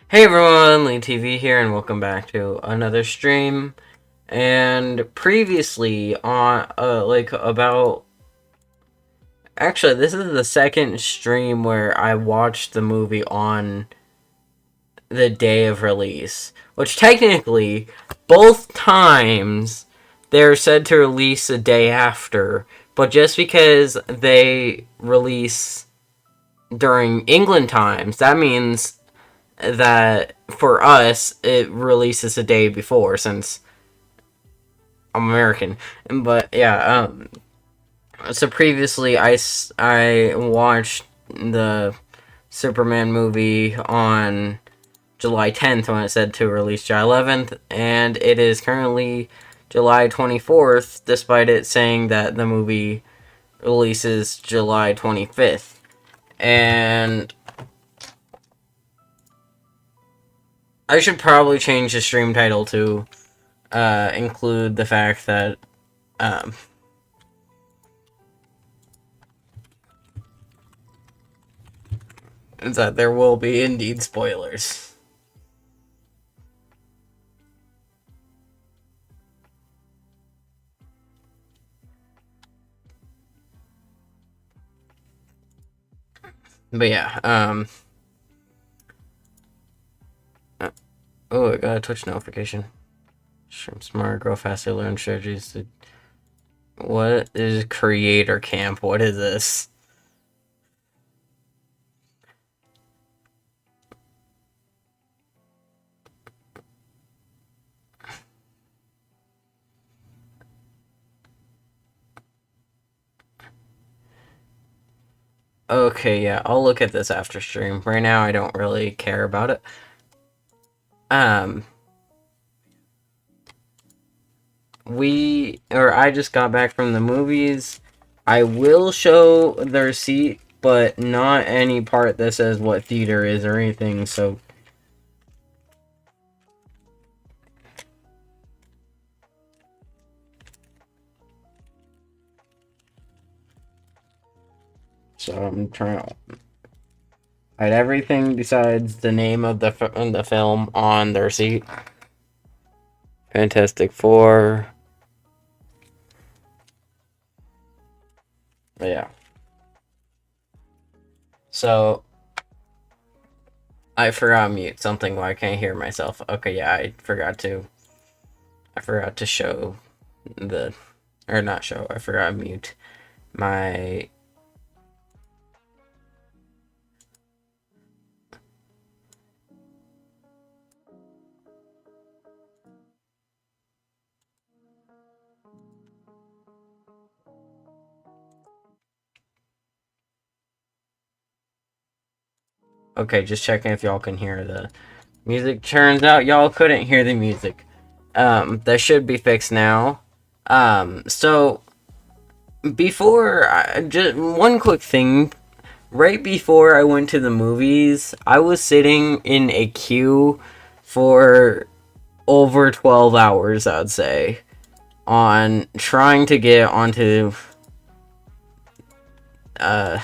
Hey everyone, Lee TV here, and welcome back to another stream. And previously on, actually, this is the second stream where I watched the movie on the day of release. Which technically, both times, they're said to release a day after. But just because they release during England times, that means that for us it releases a day before since I'm American. But yeah, so previously I watched the Superman movie on July 10th when it said to release July 11th, and it is currently July 24th, despite it saying that the movie releases July 25th. And I should probably change the stream title to include the fact that um, there will be indeed spoilers. But yeah, oh, I got a Twitch notification. Stream smart, grow faster, learn strategies. What is creator camp? What is this? Okay, yeah, I'll look at this after stream. Right now, I don't really care about it. Um, I just got back from the movies. I will show the receipt, but not any part that says what theater is or anything, so. So I'm trying to hide everything besides the name of the film on the receipt. Fantastic Four. But yeah. So I forgot to mute something why I can't hear myself. Okay, yeah, I forgot to show the, or not show, I forgot to mute my. Okay, just checking if y'all can hear the music. Turns out y'all couldn't hear the music. That should be fixed now. So before, just one quick thing. Right before I went to the movies, I was sitting in a queue for over 12 hours, I'd say, on trying to get onto uh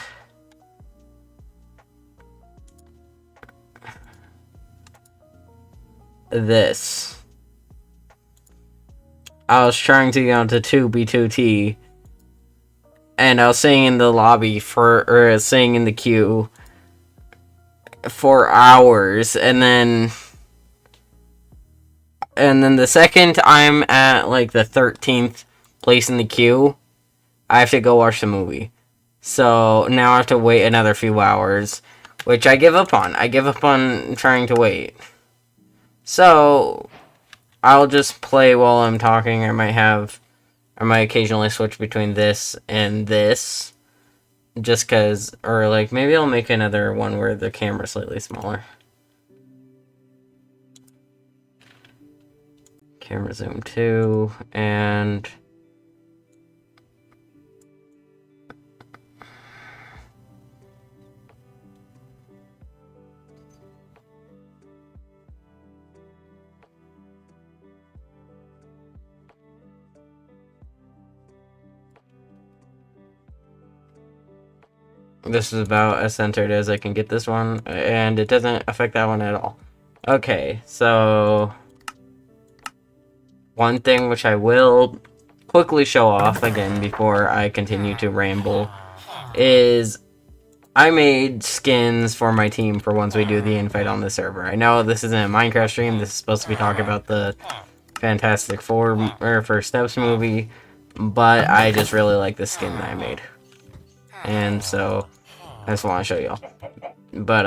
this. I was trying to get onto 2B2T, and I was sitting in the lobby or sitting in the queue for hours, and then the second I'm at like the 13th place in the queue, I have to go watch the movie. So now I have to wait another few hours, which I give up on. I give up on trying to wait. So I'll just play while I'm talking. I might occasionally switch between this and this. Just cause, or like maybe I'll make another one where the camera's slightly smaller. Camera zoom 2, and this is about as centered as I can get this one, and it doesn't affect that one at all. Okay, so one thing which I will quickly show off again before I continue to ramble is I made skins for my team for once we do the invite on the server. I know this isn't a Minecraft stream, this is supposed to be talking about the Fantastic Four or First Steps movie, but I just really like the skin that I made. And so I just want to show y'all. But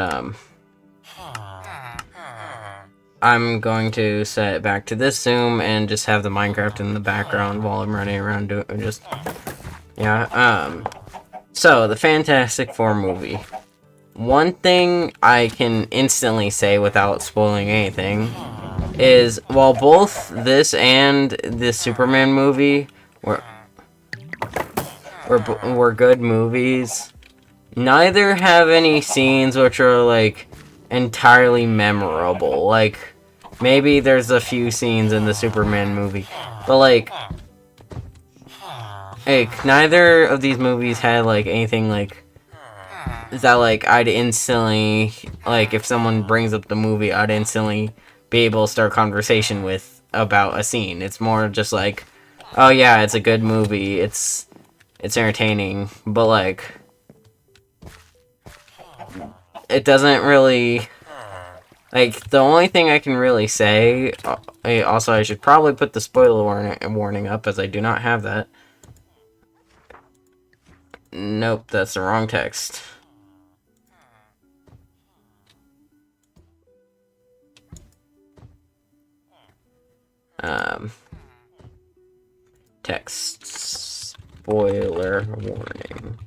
I'm going to set it back to this zoom and just have the Minecraft in the background while I'm running around doing just so the Fantastic Four movie. One thing I can instantly say without spoiling anything is while both this and the Superman movie were good movies, neither have any scenes which are like entirely memorable. Like maybe there's a few scenes in the Superman movie, but like neither of these movies had like anything like that like I'd instantly like if someone brings up the movie I'd instantly be able to start conversation with about a scene. It's more just like, oh yeah, it's a good movie, it's entertaining, but like it doesn't really like the only thing I can really say also I should probably put the spoiler warning up as I do not have that. Nope, that's the wrong text. Text spoiler warning.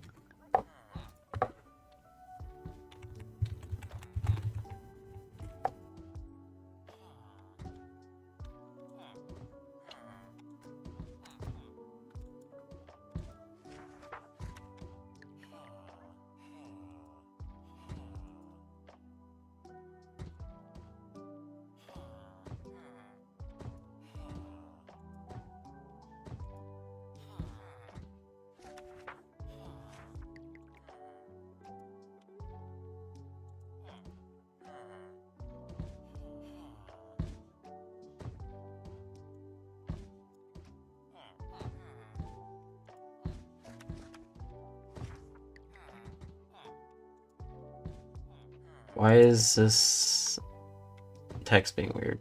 Why is this text being weird?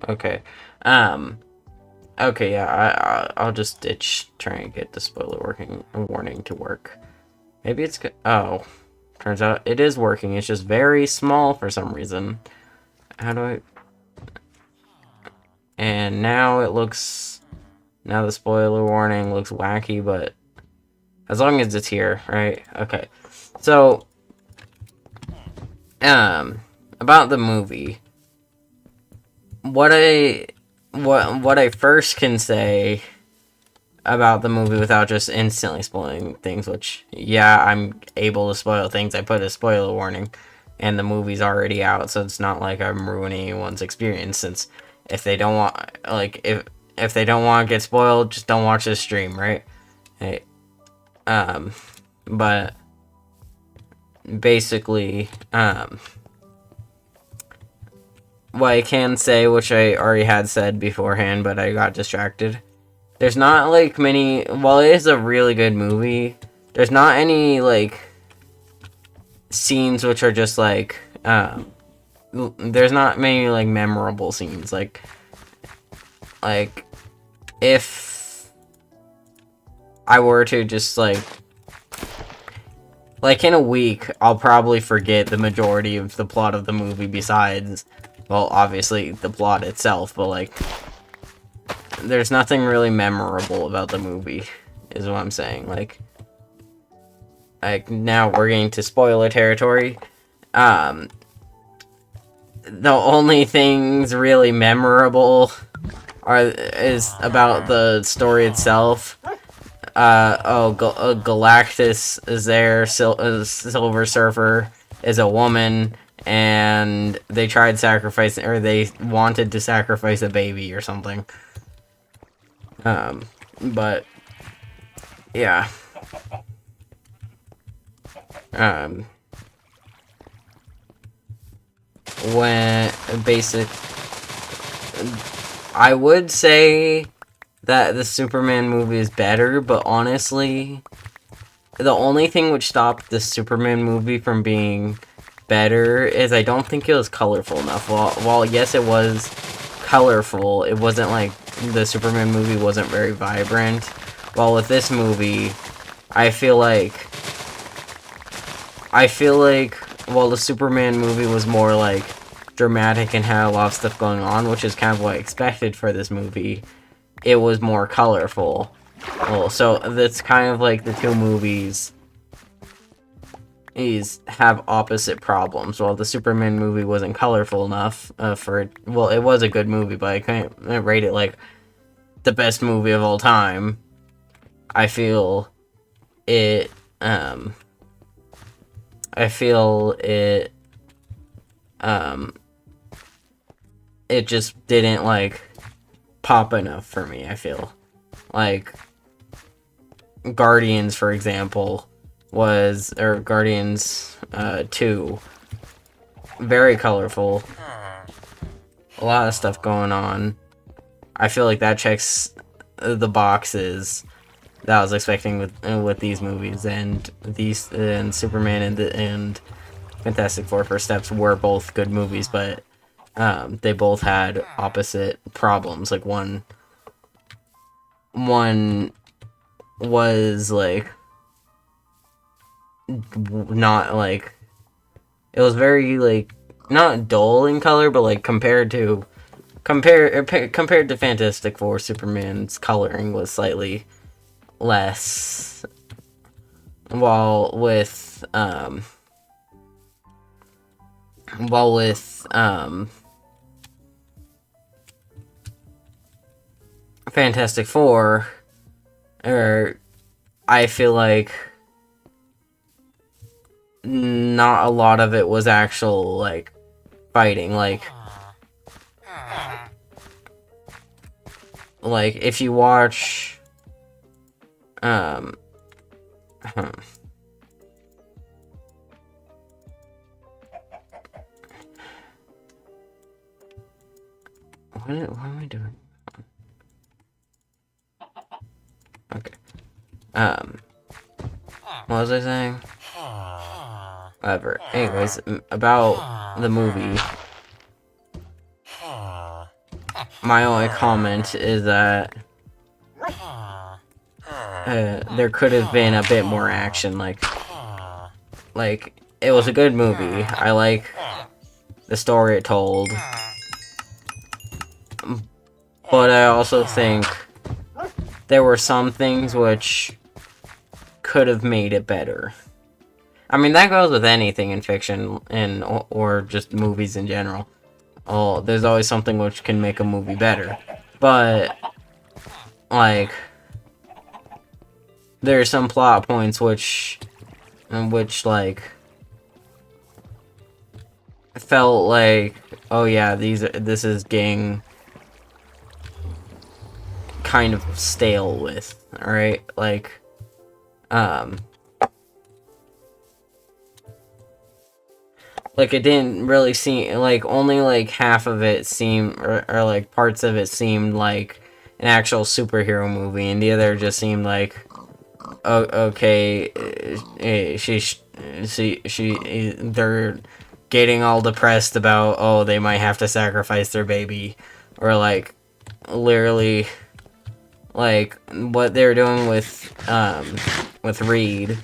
Okay. Okay, yeah, I'll just ditch trying to get the spoiler warning to work. Maybe it's good. Oh, turns out it is working. It's just very small for some reason. How do I... And now it looks... Now the spoiler warning looks wacky, but as long as it's here, right? Okay. So, about the movie. What I first can say about the movie without just instantly spoiling things, which, yeah, I'm able to spoil things. I put a spoiler warning, and the movie's already out, so it's not like I'm ruining anyone's experience, since if they don't want, like, if they don't want to get spoiled, just don't watch this stream, right? Hey, but basically, what I can say, which I already had said beforehand, but I got distracted. There's not, like, many... While it is a really good movie, there's not any, like, scenes which are just, like, there's not many, like, memorable scenes. Like, if I were to just, like, in a week, I'll probably forget the majority of the plot of the movie besides... Well, obviously, the plot itself, but, like, there's nothing really memorable about the movie, is what I'm saying. Like, now we're getting to spoiler territory. The only things really memorable is about the story itself. Galactus is there, Silver Surfer is a woman, and they tried sacrificing, or they wanted to sacrifice a baby or something. But yeah. Um, when basic, I would say that the Superman movie is better, but honestly, the only thing which stopped the Superman movie from being better is I don't think it was colorful enough. While yes, it was colorful, it wasn't like the Superman movie wasn't very vibrant. While with this movie, I feel like while the Superman movie was more like dramatic and had a lot of stuff going on, which is kind of what I expected for this movie, it was more colorful. Well, so that's kind of like the two movies have opposite problems. While the Superman movie wasn't colorful enough for, well, it was a good movie, but I can't rate it like the best movie of all time. I feel it. I feel it. It just didn't like pop enough for me. I feel like Guardians, for example, or Guardians 2, very colorful, a lot of stuff going on. I feel like that checks the boxes that I was expecting with these movies, and Superman and Fantastic Four First Steps were both good movies, but they both had opposite problems. Like one was like not like, it was very like not dull in color, but like compared to Fantastic Four, Superman's coloring was slightly less. While with Fantastic Four, I feel like not a lot of it was actual like fighting. Like if you watch what am I doing? Okay. What was I saying? Whatever. Anyways, about the movie, my only comment is that there could have been a bit more action. Like it was a good movie. I like the story it told, but I also think there were some things which could have made it better. I mean, that goes with anything in fiction or just movies in general. Oh, there's always something which can make a movie better. But like there are some plot points which like felt like, oh yeah, this is getting kind of stale with, alright? Like it didn't really seem like, only like half of it seemed, or like parts of it seemed like an actual superhero movie, and the other just seemed like, oh, okay, they're getting all depressed about, oh, they might have to sacrifice their baby, or like literally like what they're doing with Reed.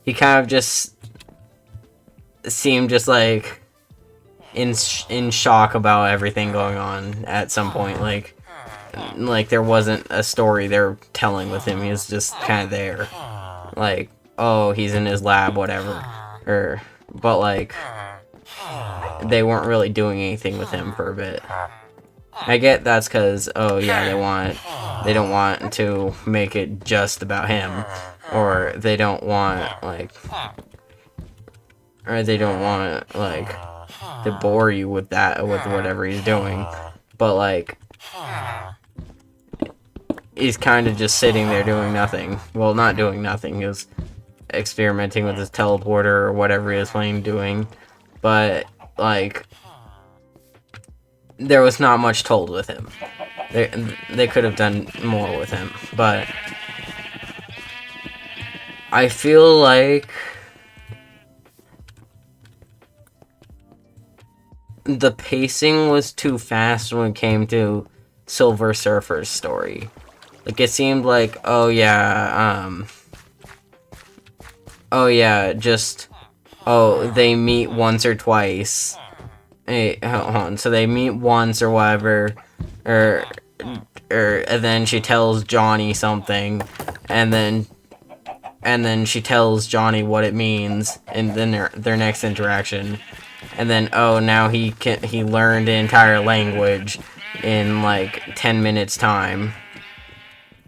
He kind of just seemed just like in shock about everything going on at some point. Like there wasn't a story they're telling with him. He was just kind of there. Like, oh, he's in his lab, whatever. But like they weren't really doing anything with him for a bit. I get that's because, oh yeah, they don't want to make it just about him, or they don't want to bore you with whatever he's doing. But like he's kind of just sitting there doing nothing. Well, not doing nothing. He was experimenting with his teleporter or whatever he was planning doing. But, like, there was not much told with him. They could have done more with him. But I feel like the pacing was too fast when it came to Silver Surfer's story. Like, it seemed like, oh yeah, they meet once or twice. Hey, hold on. So they meet once or whatever, or and then she tells Johnny something, and then she tells Johnny what it means, and then their next interaction, and then now he learned the entire language in like 10 minutes time,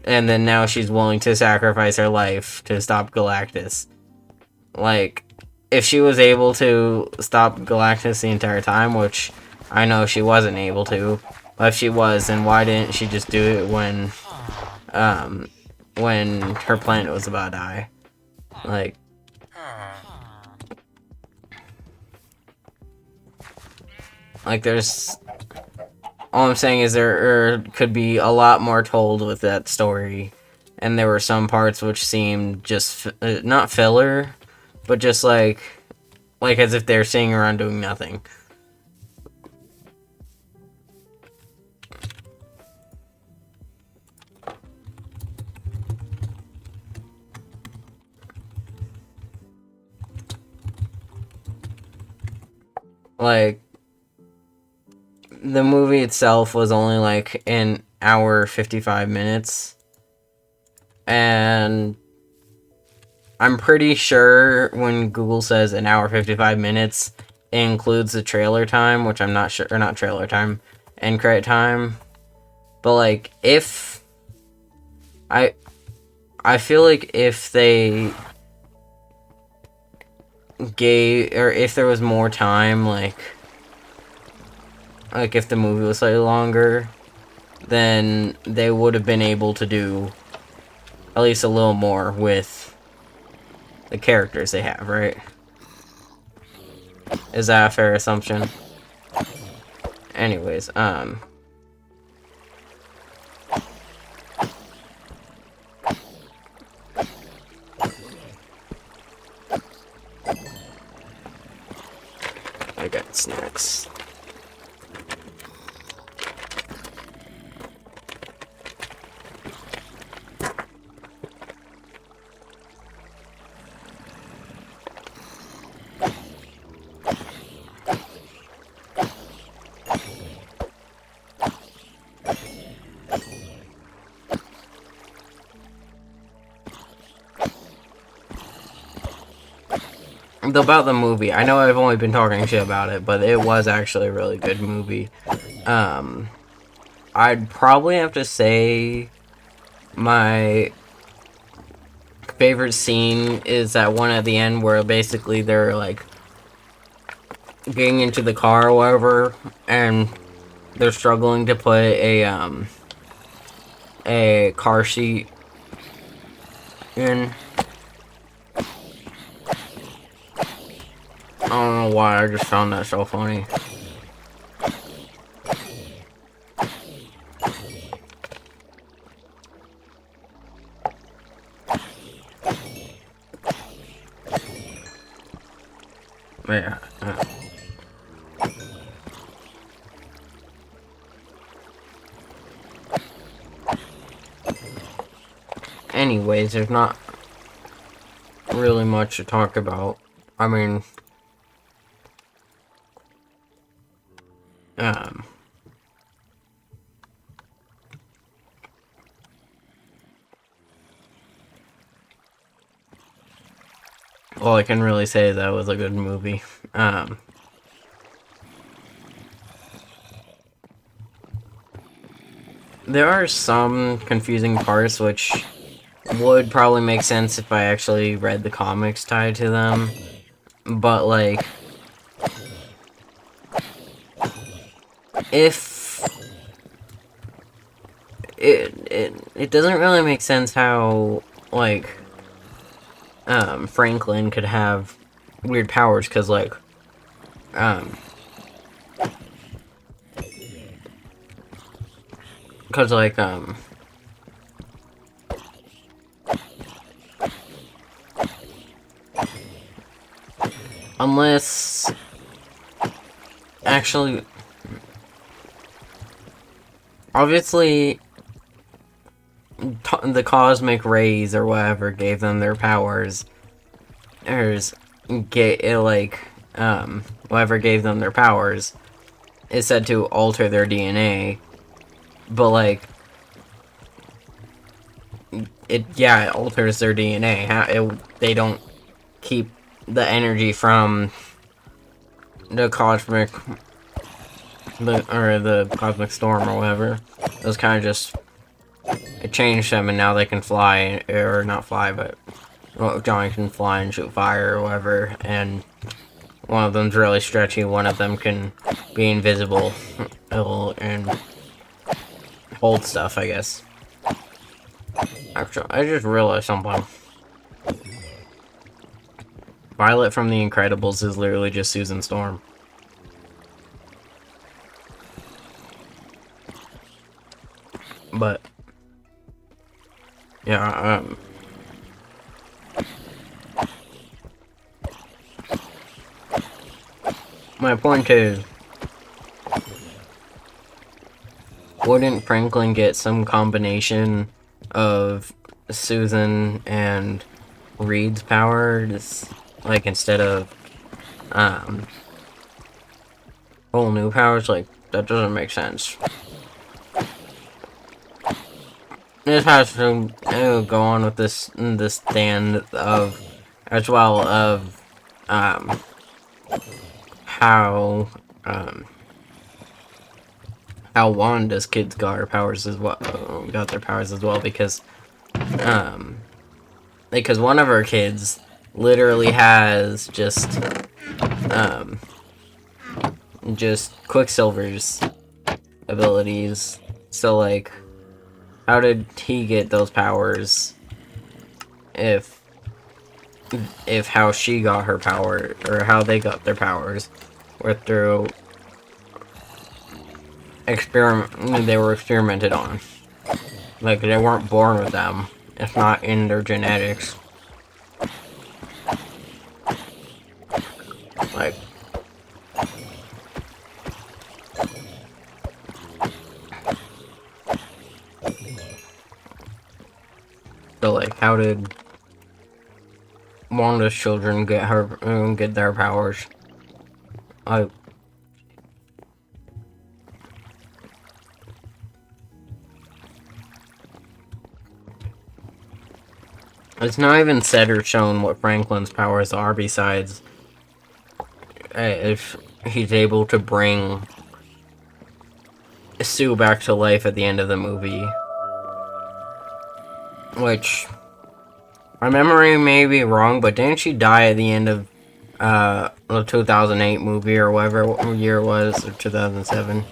and then now she's willing to sacrifice her life to stop Galactus. Like, if she was able to stop Galactus the entire time, which I know she wasn't able to, but if she was, then why didn't she just do it when her planet was about to die? Like there's... All I'm saying is there could be a lot more told with that story, and there were some parts which seemed just, not filler, but just like as if they're sitting around doing nothing. Like, the movie itself was only like an hour 55 minutes, and I'm pretty sure when Google says an hour 55 minutes, it includes the trailer time, which I'm not sure, or not trailer time, end credit time. But like, if I feel like if they if there was more time, like if the movie was slightly longer, then they would have been able to do at least a little more with the characters they have, right? Is that a fair assumption? Anyways, I got snacks. About the movie, I know I've only been talking shit about it, but it was actually a really good movie. I'd probably have to say my favorite scene is that one at the end where basically they're like getting into the car or whatever, and they're struggling to put a car seat in. I don't know why, I just found that so funny. Yeah. Anyways, there's not really much to talk about. I mean, all I can really say is that was a good movie. There are some confusing parts which would probably make sense if I actually read the comics tied to them, but like, it doesn't really make sense how, like, Franklin could have weird powers, because, like, because, like, unless, actually, obviously, the cosmic rays or whatever gave them their powers, or whatever gave them their powers is said to alter their DNA, but, like, it alters their DNA. They don't keep the energy from the cosmic storm or whatever. It was kind of just, it changed them, and now they can fly, or not fly, but, well, Johnny can fly and shoot fire or whatever, and one of them's really stretchy, one of them can be invisible and hold stuff, I guess. Actually, I just realized something. Violet from The Incredibles is literally just Susan Storm. But, yeah, my point is, wouldn't Franklin get some combination of Susan and Reed's powers, like, instead of, whole new powers? Like, that doesn't make sense. This has to go on with this stand of, as well, of, how Wanda's kids got their powers as well, because one of her kids literally has just Quicksilver's abilities. So, like, how did he get those powers if how she got her power, or how they got their powers, were through they were experimented on. Like, they weren't born with them. It's not in their genetics. Like, so, like, how did Wanda's children get their powers? It's not even said or shown what Franklin's powers are, besides if he's able to bring Sue back to life at the end of the movie. Which, my memory may be wrong, but didn't she die at the end of the 2008 movie, or whatever year it was, or 2007?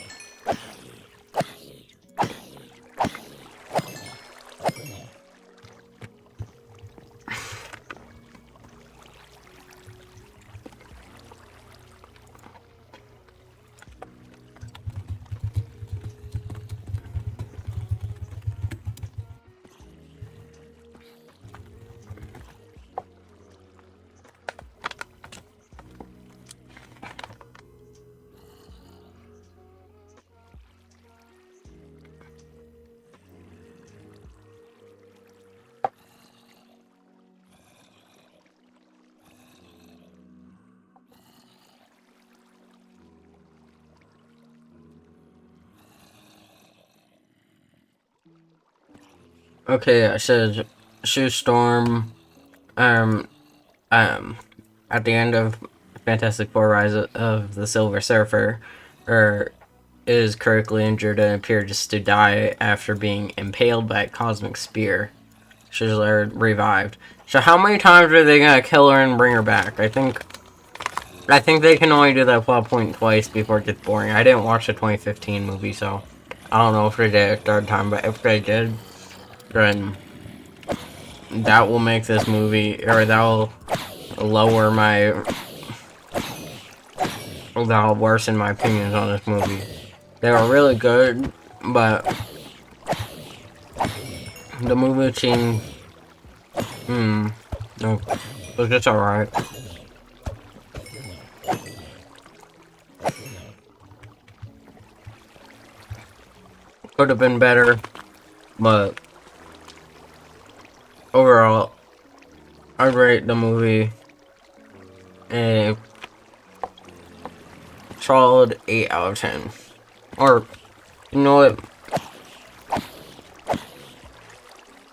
Okay, I said Sue Storm, at the end of Fantastic Four: Rise of the Silver Surfer, is critically injured and appears to die after being impaled by a cosmic spear. She's revived. So how many times are they gonna kill her and bring her back? I think they can only do that plot point twice before it gets boring. I didn't watch the 2015 movie, so I don't know if they did a third time, but if they did, then that will make this movie, or that will lower my, that'll worsen my opinions on this movie. They were really good, but the movie scene, no, it was just alright. Could have been better, but overall, I'd rate the movie a solid 8 out of 10. Or, you know what?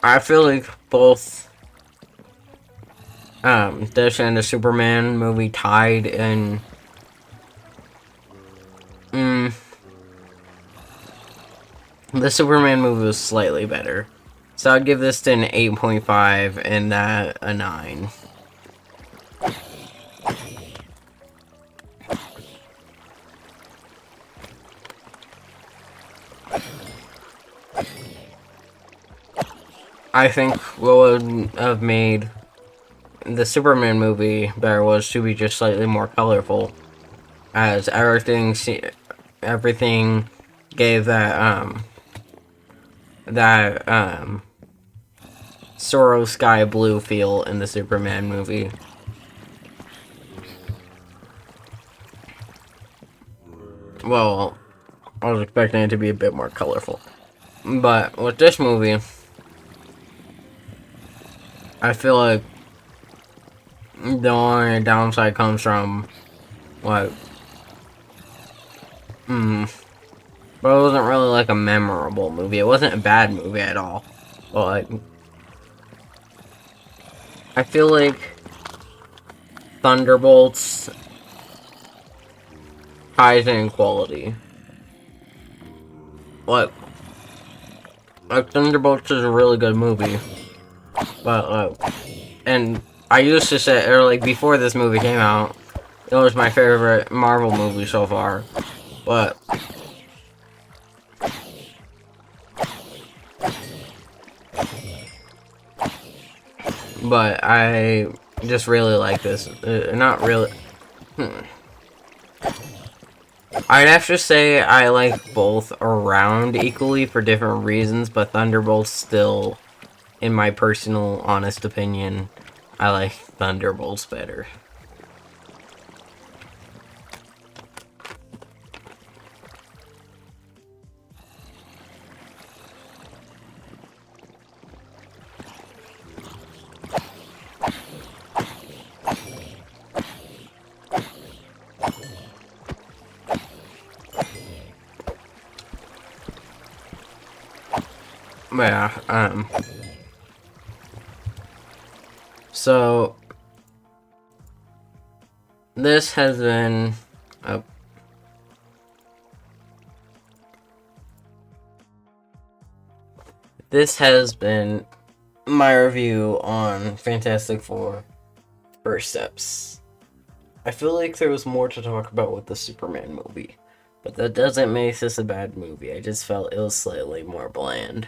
I feel like both this and the Superman movie tied in. The Superman movie was slightly better. So I'd give this an 8.5 and that a 9. I think what would have made the Superman movie better was to be just slightly more colorful, as everything gave that Sorrow Sky Blue feel in the Superman movie. Well, I was expecting it to be a bit more colorful. But with this movie, I feel like the only downside comes from, what, but it wasn't really like a memorable movie. It wasn't a bad movie at all. But like, I feel like Thunderbolts ties in quality. Like Thunderbolts is a really good movie. But and I used to say, or like before this movie came out, it was my favorite Marvel movie so far. But I just really like this. Not really. I'd have to say I like both around equally for different reasons, but Thunderbolts still, in my personal, honest opinion, I like Thunderbolts better. Yeah, so this has been my review on Fantastic Four: First Steps. I feel like there was more to talk about with the Superman movie, but that doesn't make this a bad movie. I just felt it was slightly more bland.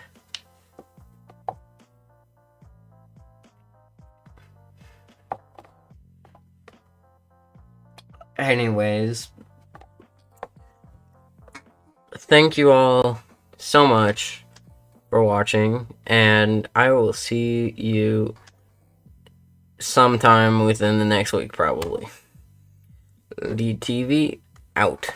Anyways, thank you all so much for watching, and I will see you sometime within the next week, probably. DTV out.